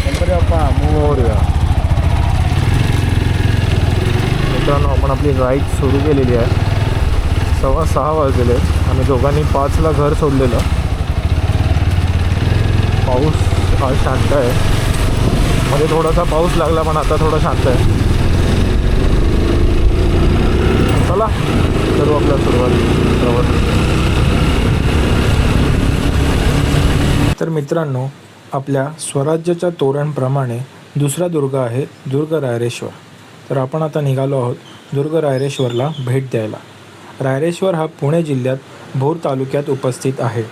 गणपती बाप्पा मोरया. मित्रांनो, आपण आपली राईड सुरू केलेली आहे. 6:15 वाजलेले आहेत. आम्ही दोघांनी 5ला घर सोडलेलं. पाऊस आज शांत आहे. मध्ये थोडासा पाऊस लागला पण आता थोडा शांत आहे. चला करू आपल्या सुरुवात. तर मित्रांनो, आपल्या स्वराज्याच्या तोरणप्रमाणे दुसरा दुर्ग आहे दुर्ग रायरेश्वर. तर आपण आता निघालो आहोत दुर्ग रायरेश्वरला भेट द्यायला. रायरेश्वर हा पुणे जिल्ह्यात भोर तालुक्यात उपस्थित आहे.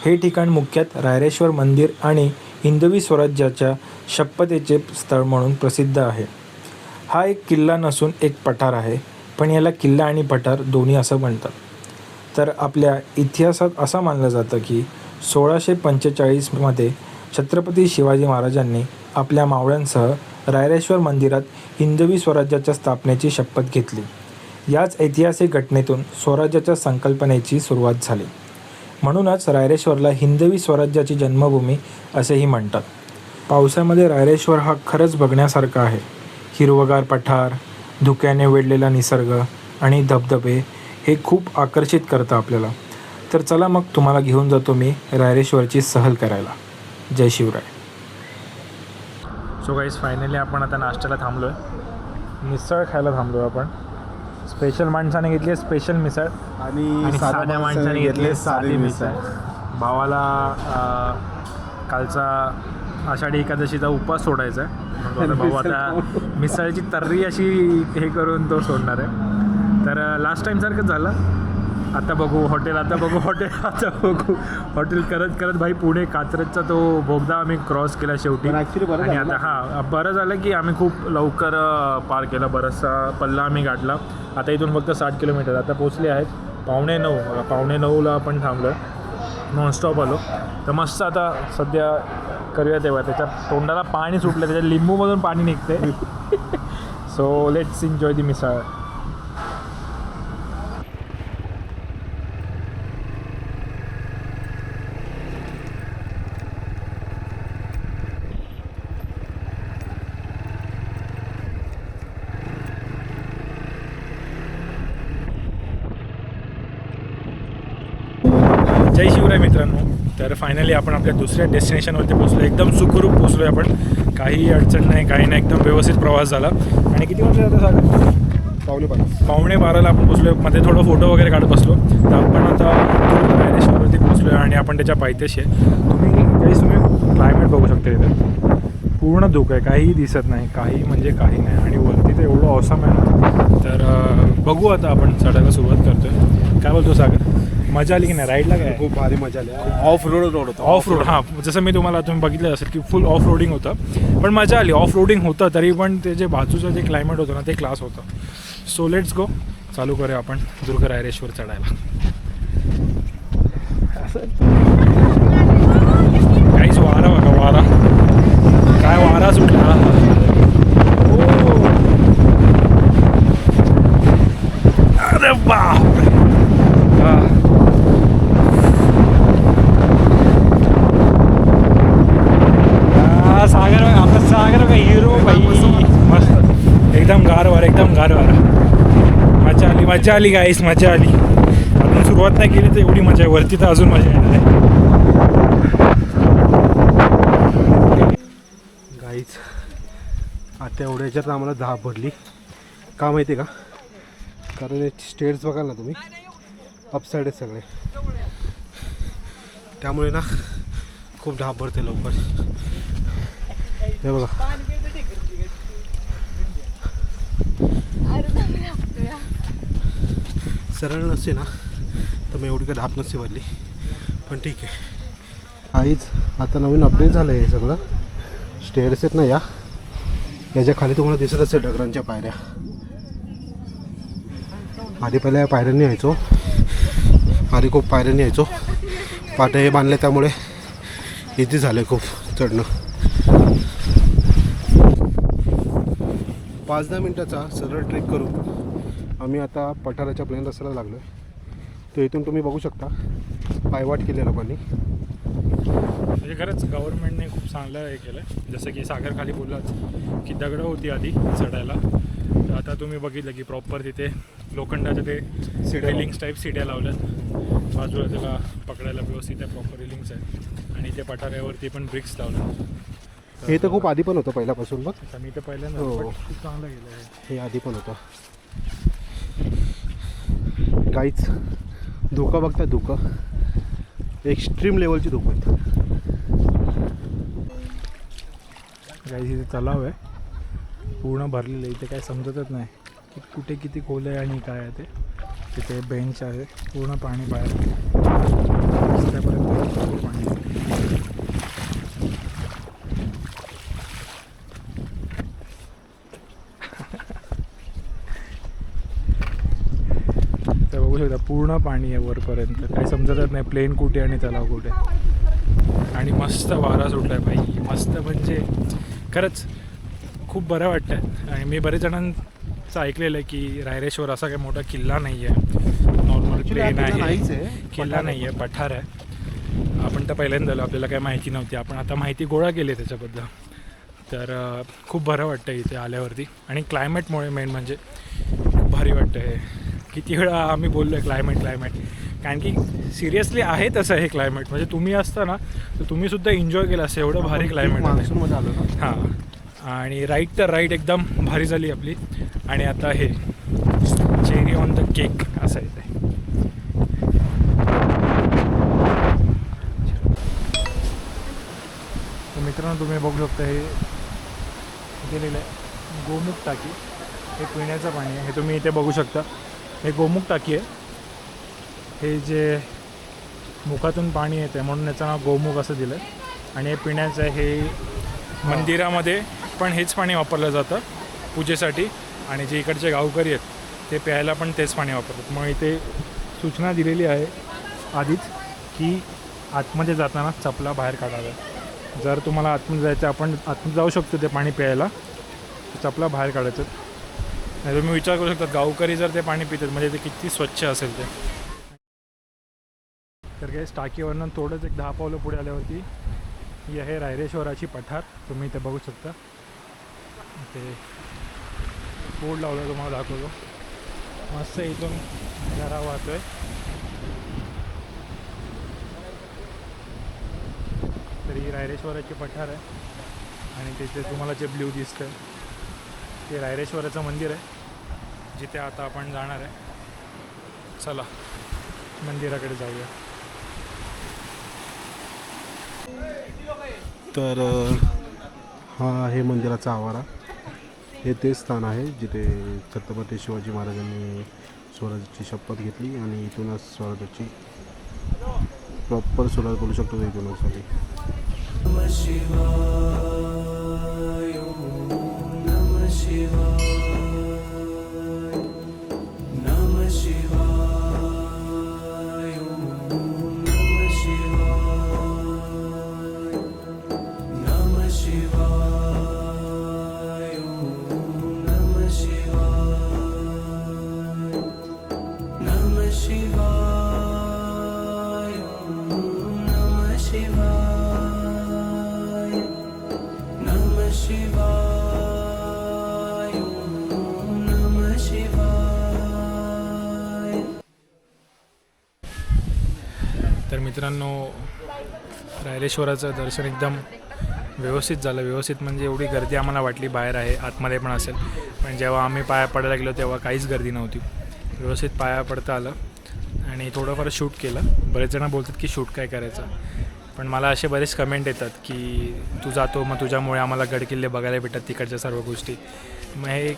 हे ठिकाण मुख्यतः रायरेश्वर मंदिर आणि हिंदवी स्वराज्याच्या शपथेचे स्थळ म्हणून प्रसिद्ध आहे. हा एक किल्ला नसून एक पठार आहे, पण याला किल्ला आणि पठार दोन्ही असं म्हणतात. तर आपल्या इतिहासात असं मानलं जातं की 1645मध्ये छत्रपती शिवाजी महाराजांनी आपल्या मावळ्यांसह रायरेश्वर मंदिरात हिंदवी स्वराज्याच्या स्थापनेची शपथ घेतली. याच ऐतिहासिक घटनेतून स्वराज्याच्या संकल्पनेची सुरुवात झाली. म्हणूनच रायरेश्वरला हिंदवी स्वराज्याची जन्मभूमी असेही म्हणतात. पावसामध्ये रायरेश्वर हा खरंच बघण्यासारखा आहे. हिरवगार पठार, धुक्याने वेढलेला निसर्ग आणि धबधबे हे खूप आकर्षित करतं आपल्याला. तर चला मग तुम्हाला घेऊन जातो मी रायरेश्वरची सहल करायला. जय शिवराय. सो गाईज, फायनली आपण आता नाश्त्याला थांबलो आहे. मिसळ खायला थांबलो आहे आपण. स्पेशल माणसाने घेतली आहे स्पेशल मिसळ आणि साध्या माणसाने घेतली साधी मिसळ. भावाला कालचा आषाढी एकादशीचा उपवास सोडायचा आहे. म्हणून भाऊ आता मिसळची तर्री अशी हे करून तो सोडणार आहे. तर लास्ट टाईमसारखंच झालं. आता बघू हॉटेल आता हॉटेल करत करत भाई पुणे कात्रजचा तो बोगदा आम्ही क्रॉस केला शेवटी. आणि आता बरं झालं की आम्ही खूप लवकर पार केला. बराचसा पल्ला आम्ही गाठला. आता इथून फक्त 60 किलोमीटर आता पोचले आहेत. 8:45ला आपण थांबलो. नॉनस्टॉप आलो. तर मस्त आता सध्या करूया तेव्हा. त्याच्या तोंडाला पाणी सुटलं, त्याच्या लिंबूमधून पाणी निघते. सो लेट्स एन्जॉय दी मिसळ. जय शिवराय मित्रांनो. तर फायनली आपण आपल्या दुसऱ्या डेस्टिनेशनवरती पोचलो. एकदम सुखरूप पोचलो आहे आपण. काही अडचण नाही, काही नाही. एकदम व्यवस्थित प्रवास झाला. आणि किती वाजले जातं सागर? 11:45ला आपण पोचलो. मध्ये थोडं फोटो वगैरे काढत बसलो. तर आपण आता दुर्ग रायरेश्वरवरती पोचलो आहे आणि आपण त्याच्या पायथ्याशी आहे. तुम्ही क्लायमेट बघू शकता. इथे पूर्ण धुकं आहे, काहीही दिसत नाही, काही म्हणजे काही नाही. आणि वरती तर एवढं ऑसम आहे ना. तर बघू आता आपण चढायला सुरुवात करतो आहे. काय बोलतो सागर, मजा आली की नाही राईडला? काय खूप भारी मजा आली. ऑफ रोड होतं. ऑफ रोड, हां, जसं मी तुम्ही बघितलं असेल की फुल ऑफ रोडिंग होतं. पण मजा आली. ऑफ रोडिंग होतं तरी पण ते जे बाजूचं जे क्लायमेट होतं ना ते क्लास होतं. So let's go. चालू करूया आपण दुर्ग रायरेश्वर चढायला. काहीच वारा बघा, वारा काय वारा सुटला. अरे बाप. सागर का हिरो भाई. मस्त एकदम गारवार, एकदम गारवार. मजा आली गाईस, मजा आली. अजून सुरुवात नाही केली तर एवढी मजा आहे. वरती तर अजून मजा येणार आहे. गाईच आता एवढ्या ह्याच्यात आम्हाला धाप भरली. का माहिती आहे का? कारण स्टेअर्स बघाल ना तुम्ही, अपसाईड आहेत सगळे. त्यामुळे ना खूप धाप भरते लवकर. हे बघा, सरळ नसते ना तर मग एवढी काय धाप नसते भरली. पण ठीक आहे. आईच आता नवीन अपडेट झालं आहे हे सगळं. स्टेअर्स आहेत ना याच्या खाली तुम्हाला दिसत असेल डगरांच्या पायऱ्या. आधी पहिल्या या पायऱ्यांनी यायचो. आधी खूप पायऱ्यांनी यायचो. पाटे हे बांधले त्यामुळे इथे झालं खूप चढणं. 5-10 मिनटाचा सरळ ट्रेक करून आम्ही आता पठाराच्या प्लेन रस्त्याला लागलो आहे. तर इथून तुम्ही बघू शकता पायवाट केली लोकांनी. म्हणजे खरंच गव्हर्नमेंटने खूप चांगलं हे केलं आहे. जसं की सागर खाली बोललाच की दगडं होती आधी चढायला, तर आता तुम्ही बघितलं की प्रॉपर तिथे लोखंडाच्या ते रेलिंग्स टाईप सीट्या लावल्यात बाजूला, त्याला पकडायला व्यवस्थित आहे, प्रॉपर रेलिंग्स आहेत. आणि ते पठाऱ्यावरती पण ब्रिक्स लावल्यात. हे तर खूप आधी पण होतं पहिल्यापासून बघ. आता मी तर पहिल्यांदा हो. पण खूप चांगलं गेलं आहे. हे आधी पण होतं. काहीच धोका बघता, धोका एक्स्ट्रीम लेवलची धोका आहेत. काही इथे तलाव आहे पूर्ण भरलेलं, इथे काय समजतच नाही की कुठे किती खोल आहे आणि काय आहे ते. तिथे बेंच आहे, पूर्ण पाणी बाहेर रस्त्यापर्यंत पाणी आहे. तर बघू शकता पूर्ण पाणी आहे वरपर्यंत, काही समजतच नाही प्लेन कुठे आणि तलाव कुठे. आणि मस्त वारा सुटलाय भाई, मस्त म्हणजे खरंच खूप बरं वाटतं. आणि मी बरेच जणांचं ऐकलेलं आहे की रायरेश्वर असा काही मोठा किल्ला नाही आहे, नॉर्मल प्लेन आहे, किल्ला नाही आहे, पठार आहे. आपण तर पहिल्यांदा आलो, आपल्याला काही माहिती नव्हती, आपण आता माहिती गोळा केली आहे त्याच्याबद्दल. तर खूप बरं वाटतं इथे आल्यावरती. आणि क्लायमेटमुळे मेन म्हणजे खूप भारी वाटतं. हे किती वेळा आम्ही बोललो आहे क्लायमेट, कारण की सिरियसली आहे तसं हे क्लायमेट. म्हणजे तुम्ही असता ना तर तुम्हीसुद्धा एन्जॉय केलं असं, एवढं भारी क्लायमेट आहे. मान्सूनमध्ये आलो ना. हां, आणि राईट तर राईट एकदम भारी झाली आपली. आणि आता हे चेरी ऑन द केक असं आहे ते. तर मित्रांनो तुम्ही बघू शकता हे गेलेलं आहे गोमुख टाकी. हे पिण्याचं पाणी आहे, हे तुम्ही इथे बघू शकता. हे गोमुख टाकी आहे. हे जे मुखातून पाणी येतं म्हणून याचं नाव गोमुख असं दिलं आहे. आणि हे पिण्याचं आहे. हे मंदिरामध्ये पण हेच पाणी वापरलं जातं पूजेसाठी. आणि जे इकडचे गावकरी आहेत ते प्यायला पण तेच पाणी वापरतात. मग इथे सूचना दिलेली आहे आधीच की आतमध्ये जाताना चपला बाहेर काढाव्या. जर तुम्हाला आतमध्ये जायचं, आपण आतमध्ये जाऊ शकतो ते पाणी प्यायला, चपला बाहेर काढायचं. नाही तुम्ही विचार करू शकता गावकरी जर ते पाणी पितात म्हणजे ते किती स्वच्छ असेल ते. तर काही टाकीवरनं थोडंच एक 10 पावलं पुढे आल्यावरती ही आहे रायरेश्वराची पठार. तुम्ही इथे बघू शकता, ते बोर्ड लावलं तुम्हाला दाखवतो. मस्त इथून झरा वाहतोय. तर ही रायरेश्वराची पठार आहे. आणि तिथे तुम्हाला जे ब्ल्यू दिसतं ते रायरेश्वराचं मंदिर आहे, जिथे आता आपण जाणार आहे. चला मंदिराकडे जाऊया. तर हा आहे मंदिराचा आवारा. हे ते स्थान आहे जिथे छत्रपती शिवाजी महाराजांनी स्वराज्याची शपथ घेतली. आणि इथूनच स्वराज्याची प्रॉपर सुरुवात करू शकतो इथूनच आधी. नमः शिवाय, नमः शिवाय, नमः शिवाय, नमः शिवाय, नमः शिवाय, नमः शिवाय, नमः शिवाय, नमः शिवाय, नमः शिवाय, नमः शिवाय. तर मित्रांनो रायरेश्वराचं दर्शन एकदम व्यवस्थित झालं. व्यवस्थित म्हणजे एवढी गर्दी आम्हाला वाटली बाहेर आहे, आतमध्ये पण असेल, पण जेव्हा आम्ही पाया पडायला गेलो तेव्हा काहीच गर्दी नव्हती. व्यवस्थित पाया पडता आलं. आणि थोडंफार शूट केलं. बरेच जण बोलतात की शूट काय करायचं, पण मला असे बरेच कमेंट येतात की तू जातो मग तुझ्यामुळे आम्हाला गडकिल्ले बघायला भेटतात, तिकडच्या सर्व गोष्टी. मग हे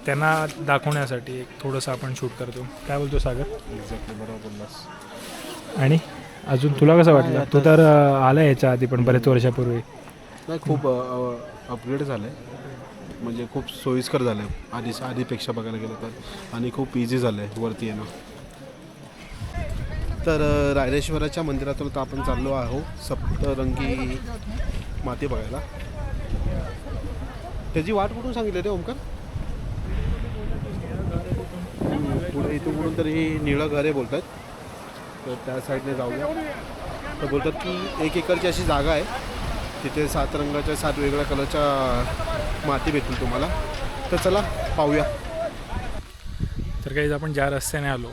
त्यांना दाखवण्यासाठी एक थोडंसं आपण शूट करतो. काय बोलतो सागर? एक्झॅक्टली बरोबर बोललास. आणि अजून तुला कसं वाटलं? तू तर आला याच्या आधी पण बरेच वर्षापूर्वी. नाही, खूप अपग्रेड झालं आहे. म्हणजे खूप सोयीस्कर झालं आहे आधीपेक्षा बघायला गेलं तर. आणि खूप इझी झालं आहे वरती येणं. तर रायरेश्वराच्या मंदिरातून आता आपण चाललो आहोत सप्तरंगी माती बघायला. त्याची वाट कुठून सांगितली रे ओमकार? पुढे इथून कुठून तरी निळं घरे बोलतात. तर त्या साईडने जाऊया. तर बोलतात की 1 एकरची अशी जागा आहे, तिथे 7 रंगाच्या 7 वेगवेगळ्या कलरच्या माती भेटतील तुम्हाला. तर चला पाहूया. तर काही आपण ज्या रस्त्याने आलो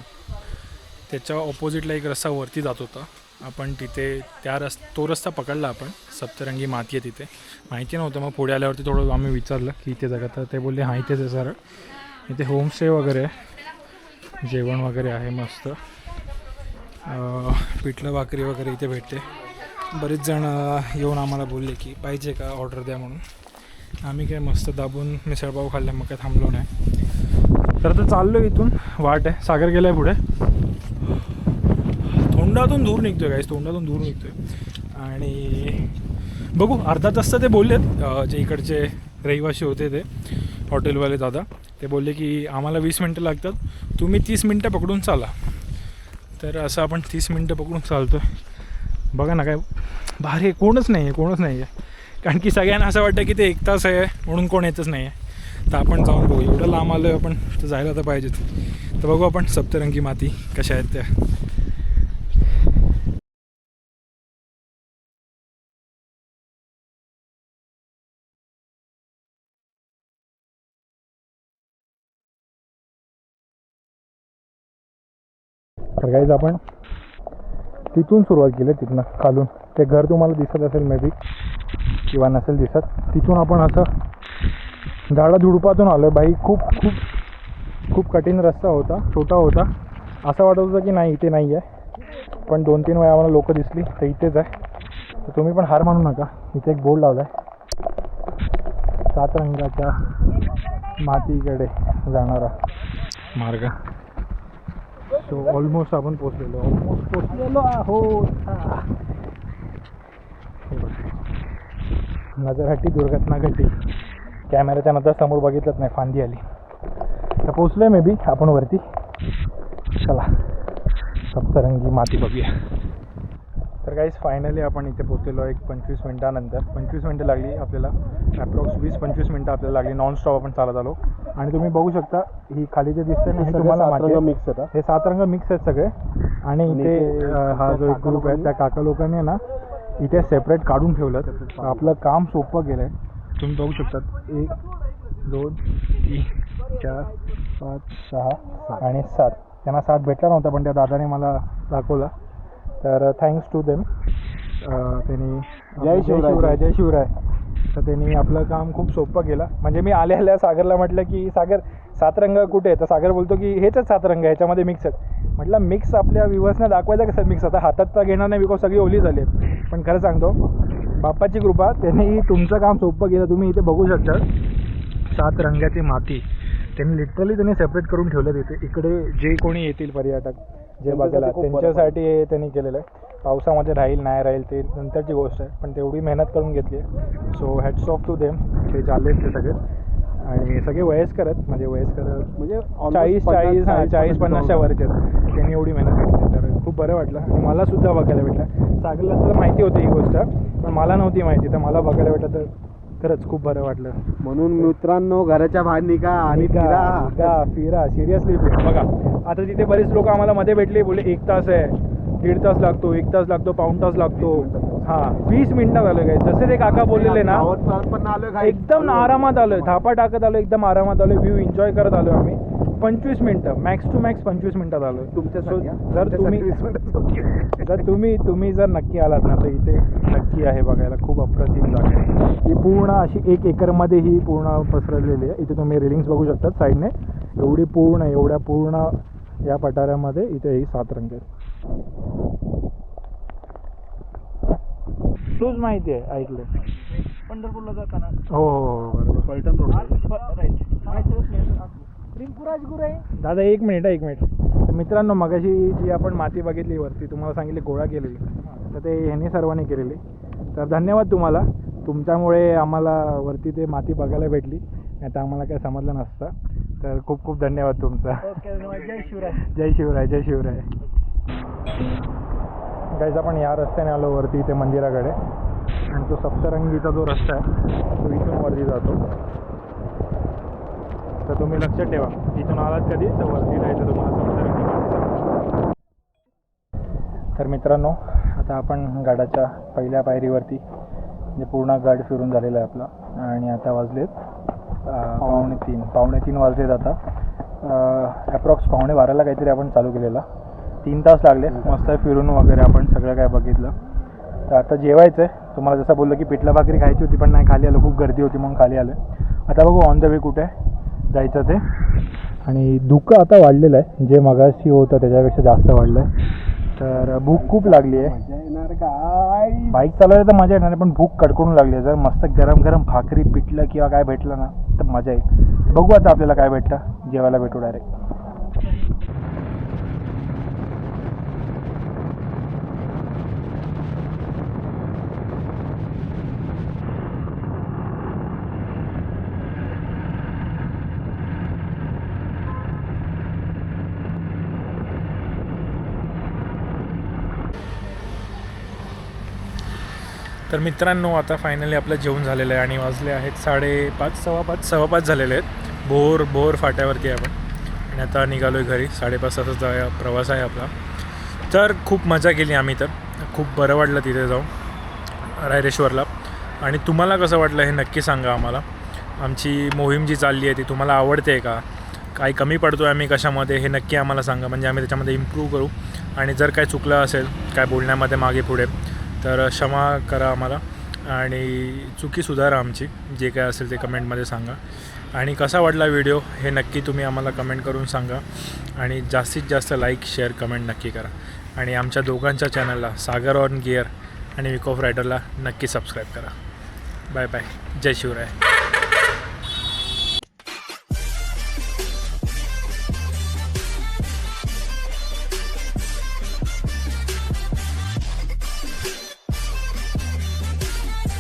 त्याच्या ऑपोजिटला एक रस्ता वरती जात होता. आपण तिथे तो रस्ता पकडला आपण. सप्तरंगी माती आहे तिथे, माहिती नव्हतं. मग पुढे आल्यावरती थोडं आम्ही विचारलं की इथे जागा, तर ते बोलले हां इथेच आहे सर. इथे होमस्टे वगैरे आहे, जेवण वगैरे आहे मस्त. पिठलं भाकरी वगैरे इथे भेटते. बरेच जण येऊन आम्हाला बोलले की पाहिजे का ऑर्डर द्या म्हणून. आम्ही काय मस्त दाबून मिसळपाव खाल्ल्या, मग काय थांबलो नाही. तर चाललो इथून, वाट आहे. सागर गेला आहे पुढे. तोंडातून दूर निघतोय गाईस, तोंडातून दूर निघतोय. आणि बघू, अर्धा तास तर ते बोललेत जे इकडचे रहिवासी होते ते हॉटेलवाले दादा, ते बोलले की आम्हाला 20 मिनटं लागतात, तुम्ही 30 मिनटं पकडून चाला. तर असं आपण 30 मिनटं पकडून चालतो आहे. बघा ना काय भारी आहे. कोणच नाही आहे. कारण की सगळ्यांना असं वाटतं की ते 1 तास आहे म्हणून कोण येतच नाही आहे. तर आपण जाऊन बघू. एवढं लांब आलो आहे आपण, तर जायला तर पाहिजेत. तर बघू आपण सप्तरंगी माती कशा आहेत त्या. तर काहीच आपण तिथून सुरुवात केली, तिथनं खालून. ते घर तुम्हाला दिसत असेल मे बी, किंवा नसेल दिसत. तिथून आपण असं झाडाझुडपातून आलो आहे. बाई खूप कठीण रस्ता होता, छोटा होता. असं वाटत होतं की नाही इथे नाही आहे, पण 2-3 वेळा आम्हाला लोकं दिसली तर इथेच आहे. तर तुम्ही पण हार मानू नका. इथे एक बोर्ड लावला आहे, 7 रंगाच्या मातीकडे जाणारा मार्ग. सो ऑलमोस्ट आपण पोचलेलो आहोत. नजरहट्टी दुर्घटना घडली. कॅमेऱ्याच्या नंतर समोर बघितलंच नाही, फांदी आली. तर पोचलोय मे बी आपण वरती. चला सप्तरंगी माती बघूया. तर काहीच फायनली आपण इथे पोचलेलो आहे. 25 मिनटानंतर 25 मिनटं लागली आपल्याला, ॲप्रॉक्स 20-25 मिनटं आपल्याला लागली. नॉनस्टॉप आपण चालत आलो. आणि तुम्ही बघू शकता ही खाली जे दिसतंय ना, हे तुम्हाला माती मिक्स आहे. हे 7 रंग मिक्स आहेत सगळे. आणि इथे हा जो एक ग्रुप आहे त्या काका लोकांनी ना इथे सेपरेट काढून ठेवलं. आपलं काम सोपं गेलं आहे. तुम्ही बघू शकतात 1, 2, 3, 4, 5, 6 आणि 7. त्यांना 7 भेटला नव्हता, पण त्या दादाने मला दाखवला. तर थँक्स टू देम. त्यांनी जय शिवराय. तर त्यांनी आपलं काम खूप सोपं केलं. म्हणजे मी आल्या सागरला म्हटलं की सागर 7 रंग कुठे आहे? तर सागर बोलतो की हेच 7 रंग, ह्याच्यामध्ये मिक्स आहेत. म्हटलं मिक्स आपल्या व्ह्यूअर्सना दाखवायचं कसं मिक्स? आता हातात तर घेणार नाही, बिकॉज सगळी ओली झाली. पण खरं सांगतो, बाप्पाची कृपा, त्यांनी तुमचं काम सोपं केलं. तुम्ही इथे बघू शकता 7 रंगाची माती त्यांनी लिटरली सेपरेट करून ठेवलं तिथे. इकडे जे कोणी येतील पर्यटक जे बघायला, त्यांच्यासाठी त्यांनी केलेलं आहे. पावसामध्ये राहील नाही राहील ते नंतरची गोष्ट आहे, पण तेवढी मेहनत करून घेतली आहे. So hats off to them. ते चाललेत ते सगळे. आणि सगळे वयस्कर आहेत, म्हणजे 40-50च्या वरचे आहेत. त्यांनी एवढी मेहनत घेतली, तर खूप बरं वाटलं. आणि मला सुद्धा बघायला भेटलं. सागरला तर माहिती होती ही गोष्ट, पण मला नव्हती माहिती. तर मला बघायला भेटलं तर खरंच खूप बरं वाटलं. म्हणून मित्रांनो, घराच्या बाहेर निघा आणि फिरा सिरियसली फिरा. बघा आता तिथे बरेच लोक आम्हाला मध्ये भेटले, बोलले 1 तास आहे, 1.5 तास लागतो, 1 तास लागतो, पाऊण तास लागतो. हां 20 मिनिटात आलो काय. जसे ते काका बोललेले ना, एकदम आरामात आलोय, धापा टाकत आलो, एकदम आरामात आलोय, व्ह्यू एन्जॉय करत आलो आम्ही. 25 मिनटं मॅक्स टू मॅक्स 25 मिनटात आलो आहे तुमच्यासाठी. तुम्ही जर नक्की आलात ना, तर इथे नक्की आहे बघायला. खूप अप्रतिम जागा आहे ही. पूर्ण अशी 1 एकरमध्ये ही पूर्ण पसरलेली आहे. इथे तुम्ही रेलिंग्स बघू शकतात साईडने. एवढ्या पूर्ण या पठारामध्ये इथे ही 7 रंग आहेत. तूच माहिती आहे, ऐकलं पंढरपूरला जाताना. हो बरोबर, पलटण रोड दादा. एक मिनिट. मित्रांनो, मगाशी जी आपण माती बघितली वरती, तुम्हाला सांगितली गोळा केलेली, तर ते ह्यांनी सर्वांनी केलेली. तर धन्यवाद तुम्हाला. तुमच्यामुळे आम्हाला वरती ते माती बघायला भेटली, नाही तर आम्हाला काही समजलं नसतं. तर खूप खूप धन्यवाद तुमचा. जय शिवराय. गाईज आपण या रस्त्याने आलो वरती इथे मंदिराकडे. आणि तो सप्तरंगीचा जो रस्ता आहे तो इथून वरती जातो. तर तुम्ही लक्षात ठेवा, इथून आलात कधी तर वरती जायचं तुम्हाला सप्तरंगी माती. तर मित्रांनो, आता आपण गडाच्या पहिल्या पायरीवरती म्हणजे पूर्ण गड फिरून झालेला आहे आपला आणि आता वाजलेत 2:45 वाजलेत आता. ॲप्रॉक्स 12:15 काहीतरी आपण चालू केलेला. 3 तास लागले मस्त फिरून वगैरे आपण सगळं काय बघितलं. तर आता जेवायचं आहे. तुम्हाला जसं बोललं की पिठला भाकरी खायची होती पण नाही खाली आलो, खूप गर्दी होती म्हणून खाली आलो. आता बघू ऑन द वे कुठे जायचं ते. आणि धुकं आता वाढलेलं आहे, जे मगाशी होतं त्याच्यापेक्षा जास्त वाढलं आहे. तर भूक खूप लागली आहे. येणार काय बाईक चालवायला तर मजा येणार नाही पण भूक कडकडून लागली आहे. जर मस्त गरम गरम भाकरी पिठलं किंवा काय भेटलं ना तर मजा येईल. बघू आता आपल्याला काय भेटतं, जेवायला भेटू डायरेक्ट. तर मित्रांनो आता फायनली आपलं जेवण झालेलं आहे आणि वाजले आहेत 5:30 झालेले आहेत. भोर फाट्यावरती आहे आपण आणि आता निघालो आहे घरी. 5:30 तासाचा प्रवास आहे आपला. तर खूप मजा केली आम्ही. तर खूप बरं वाटलं तिथे जाऊन रायरेश्वरला. आणि तुम्हाला कसं वाटलं हे नक्की सांगा आम्हाला. आमची मोहीम जी चालली आहे ती तुम्हाला आवडते आहे का, काही कमी पडतो आहे आम्ही कशामध्ये हे नक्की आम्हाला सांगा, म्हणजे आम्ही त्याच्यामध्ये इम्प्रूव्ह करू. आणि जर काय चुकलं असेल काय बोलण्यामध्ये मागे पुढे तर क्षमा करा आम्हाला आणि चुकी सुधारा आमची. जे काय असेल ते कमेंटमध्ये सांगा. आणि कसा वाटला व्हिडिओ हे नक्की तुम्ही आम्हाला कमेंट करून सांगा. आणि जास्तीत जास्त लाईक शेअर कमेंट नक्की करा. आणि आमच्या दोघांच्या चॅनलला सागर ऑन गिअर आणि विक ऑफ रायडरला नक्की सबस्क्राईब करा. Bye bye. जय शिवराय.